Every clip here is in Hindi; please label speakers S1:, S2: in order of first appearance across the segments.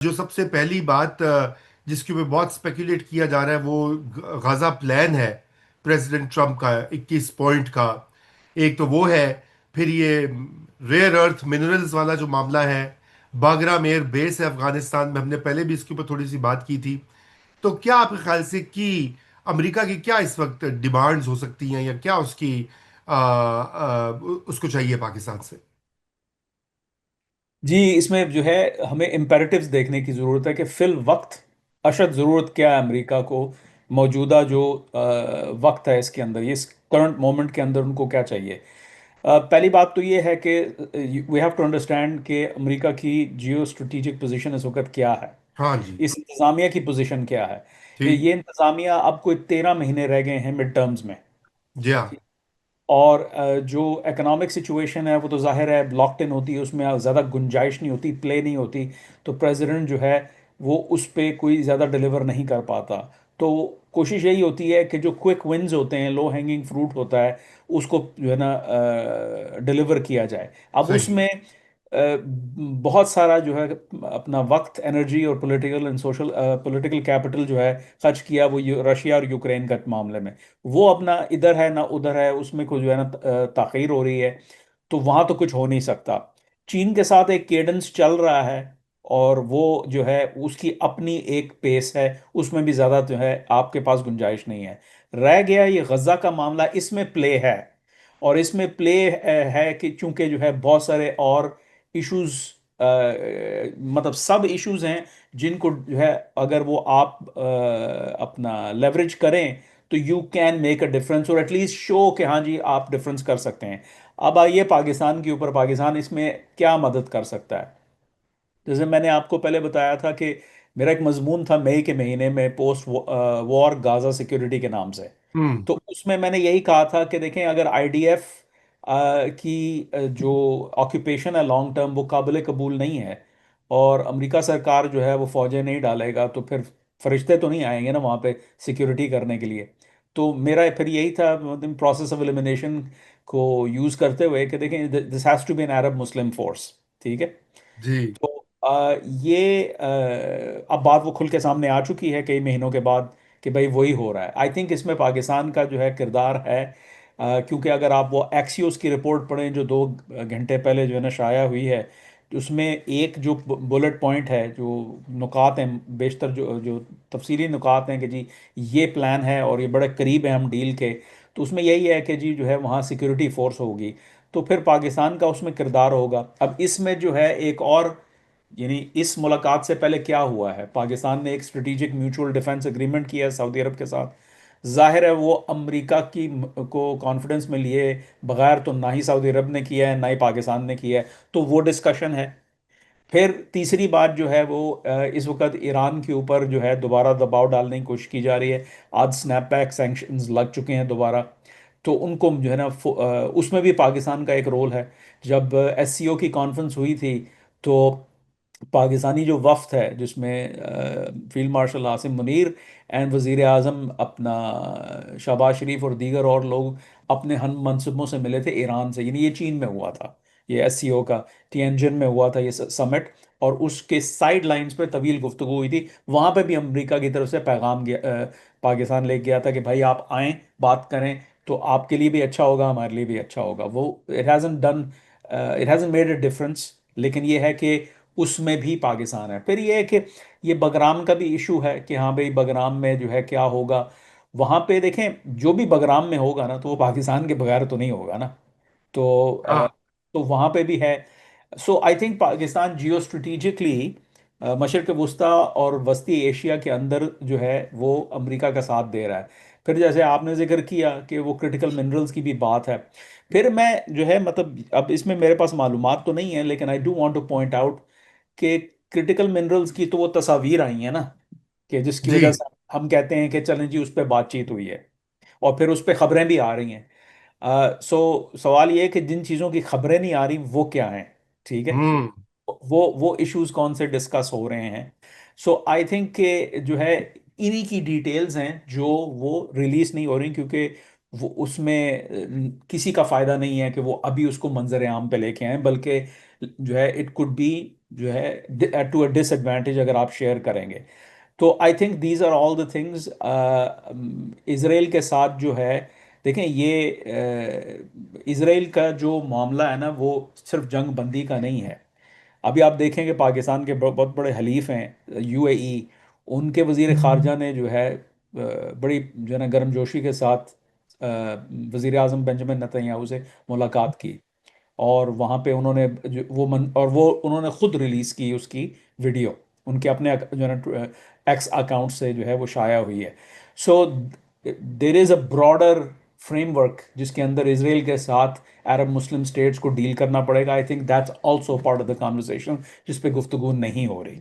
S1: जो सबसे पहली बात जिसके ऊपर बहुत स्पेकुलेट किया जा रहा है वो गाजा प्लान है प्रेसिडेंट ट्रम्प का 21 पॉइंट का। एक तो वो है। फिर ये रेयर अर्थ मिनरल्स वाला जो मामला है। बागराम एयर बेस है अफगानिस्तान में, हमने पहले भी इसके ऊपर थोड़ी सी बात की थी। तो क्या आपके ख्याल से कि अमेरिका की क्या इस वक्त डिमांड्स हो सकती हैं, या क्या उसकी उसको चाहिए पाकिस्तान से?
S2: जी, इसमें जो है हमें इम्पेरेटिव्स देखने की ज़रूरत है कि फिल वक्त अशद ज़रूरत क्या है अमेरिका को। मौजूदा जो वक्त है इसके अंदर, ये करंट मोमेंट के अंदर उनको क्या चाहिए। पहली बात तो ये है कि वी हैव टू अंडरस्टैंड कि अमेरिका की जियो स्ट्रेटेजिक पोजीशन इस वक्त क्या है।
S1: हाँ जी।
S2: इस इंतज़ामिया की पोजीशन क्या है कि
S1: ठीक।
S2: ये इंतज़ामिया अब कोई 13 महीने रह गए हैं मिड टर्म्स में।
S1: जी हाँ।
S2: और जो इकोनॉमिक सिचुएशन है वो तो जाहिर है ब्लॉक्ड इन होती है, उसमें ज़्यादा गुंजाइश नहीं होती, प्ले नहीं होती। तो प्रेसिडेंट जो है वो उस पे कोई ज़्यादा डिलीवर नहीं कर पाता। तो कोशिश यही होती है कि जो क्विक विंस होते हैं, लो हैंगिंग फ्रूट होता है, उसको जो है ना डिलीवर किया जाए। अब
S1: सही।
S2: उसमें बहुत सारा जो है अपना वक्त, एनर्जी और political and social political capital जो है खर्च किया वो रशिया और यूक्रेन का मामले में। वो अपना इधर है ना उधर है, उसमें कुछ जो है ना ताखीर हो रही है। तो वहां तो कुछ हो नहीं सकता। चीन के साथ एक केडेंस चल रहा है, और वो जो है उसकी अपनी एक पेस है, उसमें भी ज्यादा जो है आपके पास गुंजाइश नहीं है। रह गया ये गजा का मामला, इसमें प्ले है। और इसमें प्ले है कि चूंकि जो है बहुत सारे और इश्यूज, मतलब सब इश्यूज हैं जिनको जो है अगर वो आप अपना लेवरेज करें तो you can make a difference, और एटलीस्ट शो कि हाँ जी आप डिफरेंस कर सकते हैं। अब आइए पाकिस्तान के ऊपर, पाकिस्तान इसमें क्या मदद कर सकता है। जैसे मैंने आपको पहले बताया था कि मेरा एक मजमून था मई के महीने में, पोस्ट वॉर गाजा सिक्योरिटी के नाम से।
S1: हम्म।
S2: तो उसमें मैंने यही कहा था कि देखें, अगर आईडीएफ की जो ऑक्यूपेशन है लॉन्ग टर्म, वो काबिल कबूल नहीं है, और अमेरिका सरकार जो है वो फौजें नहीं डालेगा, तो फिर फरिश्ते तो नहीं आएंगे ना वहाँ पे सिक्योरिटी करने के लिए। तो मेरा फिर यही था, मतलब प्रोसेस ऑफ एलिमिनेशन को यूज़ करते हुए कि देखें, this has to be an Arab Muslim force. ठीक है।
S1: जी।
S2: तो ये अब बात वो खुल के सामने आ चुकी है कई महीनों के बाद कि भाई वही हो रहा है। आई थिंक इसमें पाकिस्तान का जो है किरदार है। क्योंकि अगर आप वो एक्सियोस की रिपोर्ट पढ़ें जो 2 घंटे पहले जो है ना शाया हुई है, तो उसमें एक जो बुलेट पॉइंट है, जो नुकात हैं, बेशतर जो जो तफसीली नुकात हैं कि जी ये प्लान है और ये बड़े करीब है हम डील के। तो उसमें यही है कि जी जो है वहाँ सिक्योरिटी फोर्स होगी। तो फिर पाकिस्तान का उसमें किरदार होगा। अब इसमें जो है एक और, यानी इस मुलाकात से पहले क्या हुआ है, पाकिस्तान ने एक स्ट्रेटेजिक म्यूचुअल डिफेंस एग्रीमेंट किया है सऊदी अरब के साथ। जाहिर है वो अमेरिका की को कॉन्फिडेंस में लिए बगैर तो ना ही सऊदी अरब ने किया है ना ही पाकिस्तान ने किया है। तो वो डिस्कशन है। फिर तीसरी बात जो है वो इस वक्त ईरान के ऊपर जो है दोबारा दबाव डालने की कोशिश की जा रही है। आज स्नैपबैक सैंक्शंस लग चुके हैं दोबारा। तो उनको जो है ना उसमें भी पाकिस्तान का एक रोल है। जब एससीओ की कॉन्फ्रेंस हुई थी, तो पाकिस्तानी जो वफ्द है जिसमें field marshal Asim Munir and वज़ीर आज़म अपना शहबाज शरीफ और दीगर और लोग अपने हम मनसूबों से मिले थे ईरान से। यानी ये चीन में हुआ था, ये एससीओ का तिएनजिन में हुआ था ये समिट। और उसके साइड लाइंस पे तवील गुफ्तगू हुई थी। वहाँ पे भी अमेरिका की तरफ से पैगाम पाकिस्तान ले गया था कि भाई आप आएँ, बात करें, तो आपके लिए भी अच्छा होगा, हमारे लिए भी अच्छा होगा। वो इट हैज़न मेड अ डिफरेंस। लेकिन ये है कि उसमें भी पाकिस्तान है। फिर ये है कि ये बगराम का भी इशू है कि हाँ भाई बगराम में जो है क्या होगा। वहाँ पे देखें, जो भी बगराम में होगा ना तो वो पाकिस्तान के बगैर तो नहीं होगा ना। तो
S1: हाँ।
S2: तो वहाँ पे भी है। So I think Pakistan geostrategically मशरक़ वस्ती और वस्ती एशिया के अंदर जो है वो अमेरिका का साथ दे रहा है। फिर जैसे आपने जिक्र किया कि वो क्रिटिकल मिनरल्स की भी बात है। फिर मैं जो है मतलब अब इसमें मेरे पास मालूमात तो नहीं है, लेकिन I do want two point out कि क्रिटिकल मिनरल्स की तो वो तस्वीर आई है ना, कि जिसकी
S1: जी।
S2: वजह से हम कहते हैं कि चलें जी उस पर बातचीत हुई है, और फिर उस पर खबरें भी आ रही हैं। सो सवाल ये है कि जिन चीज़ों की खबरें नहीं आ रही वो क्या हैं। ठीक है।
S1: हम्म।
S2: वो इश्यूज कौन से डिस्कस हो रहे हैं। सो आई थिंक कि जो है इन्हीं की डिटेल्स हैं जो वो रिलीज नहीं हो रही, क्योंकि वो उसमें किसी का फायदा नहीं है कि वो अभी उसको मंजर आम पे लेके आए, बल्कि जो है इट कुड बी जो है टू अ डिसएडवांटेज अगर आप शेयर करेंगे। तो I think these are all the things. Israel के साथ जो है, देखें ये इसराइल का जो मामला है ना, वो सिर्फ जंग बंदी का नहीं है। अभी आप देखेंगे पाकिस्तान के बहुत बड़े हलीफ हैं यूएई, उनके वजीर खारजा ने जो है बड़ी जो है ना गर्मजोशी के साथ वजीर आजम बेंजामिन नेतन्याहू से मुलाकात की। और वहाँ पे उन्होंने और वो उन्होंने खुद रिलीज की उसकी वीडियो, उनके अपने जो है ना एक्स अकाउंट से जो है वो शाया हुई है। So there is a broader framework जिसके अंदर इसराइल के साथ अरब मुस्लिम स्टेट्स को डील करना पड़ेगा। I think that's also part of the conversation जिस पे गुफ्तगू नहीं हो रही।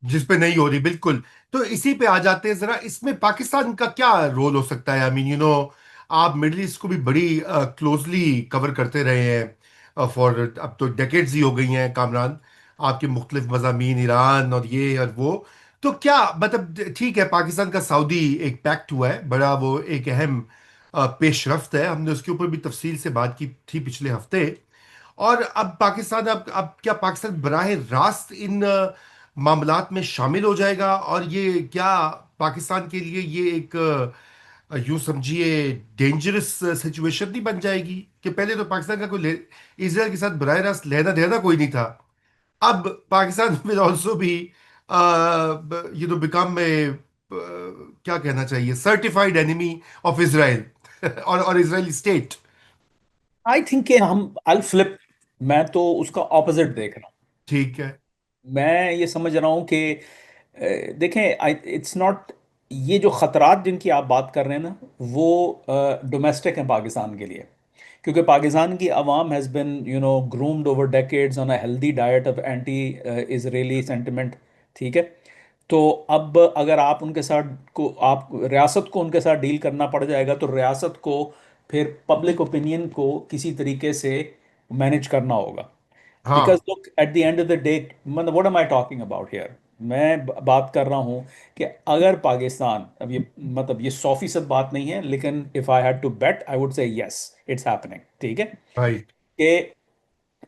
S1: जिस पे नहीं हो रही, बिल्कुल। तो इसी पे आ जाते हैं जरा, इसमें पाकिस्तान का क्या रोल हो सकता है? आई मीन आप मिडिल ईस्ट को भी बड़ी क्लोजली कवर करते रहे हैं फॉर, अब तो डेकेड्स ही हो गई हैं कामरान, आपके मुख्तलिफ मज़ामीन, ईरान और ये और वो। तो क्या मतलब, ठीक है, पाकिस्तान का सऊदी एक पैक्ट हुआ है बड़ा, वो एक अहम पेशरफ्त है, हमने उसके ऊपर भी तफसील से बात की थी पिछले हफ्ते। और अब पाकिस्तान, अब क्या पाकिस्तान बराह रास्त इन मामलात में शामिल हो जाएगा? और ये क्या पाकिस्तान के लिए ये एक यूं समझिए डेंजरस सिचुएशन नहीं बन जाएगी कि पहले तो पाकिस्तान का इसराइल के साथ बराह रास्त लेना देना कोई नहीं था, अब पाकिस्तान विल ऑल्सो भी बिकम ए, क्या कहना चाहिए, सर्टिफाइड एनिमी ऑफ इसराइल और इजराइली स्टेट।
S2: आई थिंक कि हम अल फ्लिप, मैं तो उसका ऑपोजिट देख रहा हूँ।
S1: ठीक है।
S2: मैं ये समझ रहा हूँ कि देखें, इट्स नॉट, ये जो खतरात जिनकी आप बात कर रहे हैं ना, वो डोमेस्टिक हैं पाकिस्तान के लिए। क्योंकि पाकिस्तान की आवाम has been groomed over decades on a healthy diet of anti Israeli sentiment. ठीक है। तो अब अगर आप उनके साथ को आप रियासत को उनके साथ डील करना पड़ जाएगा, तो रियासत को फिर पब्लिक ओपिनियन को किसी तरीके से मैनेज करना होगा। बिकॉज
S1: हाँ।
S2: Look at the end of the day, मतलब what am I talking about here, मैं बात कर रहा हूँ कि अगर पाकिस्तान, अब ये मतलब ये 100% बात नहीं है, लेकिन if I had to bet I would say yes, it's happening. ठीक है।
S1: राइट।
S2: कि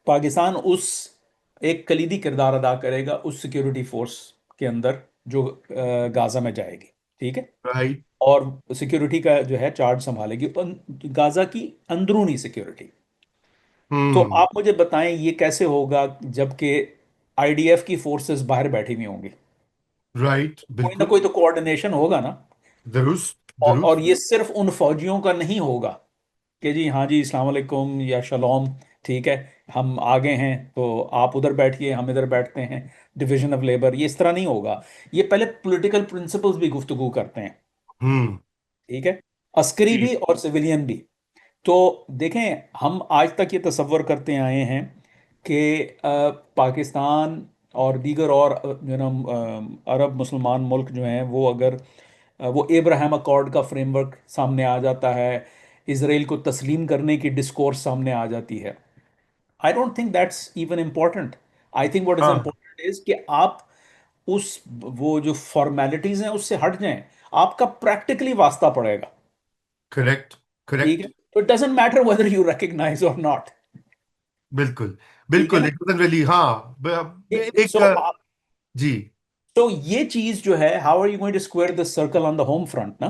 S2: पाकिस्तान उस एक कलीदी किरदार अदा करेगा उस सिक्योरिटी फोर्स के अंदर जो गाजा में जाएगी। ठीक है।
S1: राइट।
S2: और सिक्योरिटी का जो है चार्ज संभालेगी, गाजा की अंदरूनी सिक्योरिटी। तो
S1: हम्म।
S2: आप मुझे बताएं ये कैसे होगा जबकि आईडीएफ की फोर्सेस बाहर बैठी हुई होंगी?
S1: राइट,
S2: कोई ना
S1: बिल्कुल।
S2: कोई तो कोऑर्डिनेशन होगा ना।
S1: दुरुस्त
S2: और
S1: दुरुस्त।
S2: ये सिर्फ उन फौजियों का नहीं होगा कि जी हाँ जी अस्सलाम वालेकुम या शलोम, ठीक है, हम आगे हैं तो आप उधर बैठिए हम इधर बैठते हैं, डिवीजन ऑफ लेबर, ये इस तरह नहीं होगा। ये पहले पॉलिटिकल प्रिंसिपल्स भी गुफ्तगू करते हैं।
S1: हम्म।
S2: ठीक है। अस्करी भी
S1: ठीक।
S2: और सिविलियन भी। तो देखें, हम आज तक ये तसव्वुर करते आए हैं कि पाकिस्तान और दीगर और अरब मुसलमान मुल्क जो हैं वो अगर वो एब्राहम अकॉर्ड का फ्रेमवर्क सामने आ जाता है, इसराइल को तस्लीम करने की डिस्कोर्स सामने आ जाती है, I don't think that's even important. I think what is
S1: हाँ।
S2: इम्पोर्टेंट इज कि आप उस वो जो फॉर्मेलिटीज हैं उससे हट जाएं, आपका प्रैक्टिकली वास्ता पड़ेगा।
S1: करेक्ट।
S2: ठीक है।
S1: करेक्ट।
S2: तो it doesn't matter whether you recognise or not.
S1: बिल्कुल।
S2: ठीक है
S1: बिल्कुल,
S2: ना।
S1: इट डजंट रियली, हाँ। एक
S2: सो
S1: जी।
S2: तो ये चीज जो है, how are you going to square the circle on the home front ना,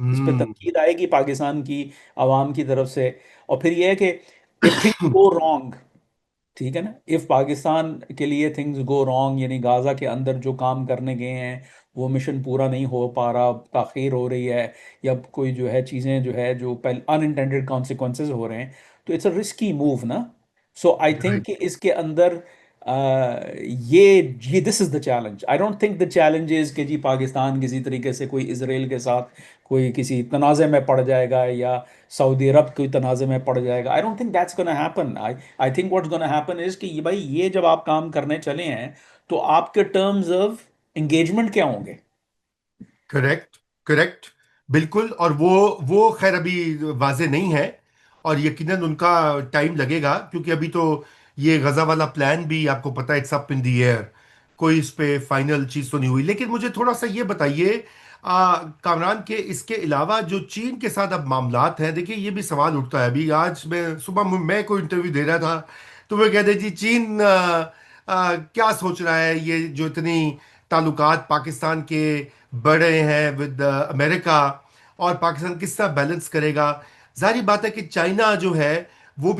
S2: इस पे
S1: हम्म।
S2: तनकीद आएगी पाकिस्तान की आवाम की तरफ से। और फिर ये है कि इफ थिंग्स गो रॉन्ग, ठीक है ना, इफ पाकिस्तान के लिए थिंग्स गो रॉन्ग, यानी गाजा के अंदर जो काम करने गए हैं वो मिशन पूरा नहीं हो पा रहा, ताखीर हो रही है, या कोई जो है चीज़ें जो है जो पहले अनइंटेंडेड कॉन्सिक्वेंसेज हो रहे हैं, तो इट्स अ रिस्की मूव ना। सो आई थिंक
S1: राइट।
S2: कि इसके अंदर ये this is the challenge. I don't think the challenge is कि जी पाकिस्तान किसी तरीके से कोई इसराइल के साथ कोई किसी तनाज़े में पड़ जाएगा, या सऊदी अरब कोई तनाज़े में पड़ जाएगा। I don't think that's gonna happen. I think what's gonna happen is कि ये भाई, ये जब आप काम करने चले हैं तो आपके टर्म्स ऑफ एंगेजमेंट क्या होंगे?
S1: करेक्ट। करेक्ट। बिल्कुल। और वो खैर अभी वाजे नहीं है, और यकीनन उनका टाइम लगेगा, क्योंकि अभी तो ये गजा वाला प्लान भी आपको पता है, it's up in the air, कोई इस पे फाइनल चीज तो नहीं हुई। लेकिन मुझे थोड़ा सा ये बताइए कामरान, के इसके अलावा जो चीन के साथ अब मामलात हैं, देखिए ये भी सवाल उठता है। अभी आज मैं सुबह मैं कोई इंटरव्यू दे रहा था, तो वो कहते जी चीन क्या सोच रहा है ये जो इतनी ताल्लुकात पाकिस्तान के बढ़े हैं विद अमेरिका, और पाकिस्तान किस तरह बैलेंस करेगा? जाहिर बात है कि चाइना जो है वो भी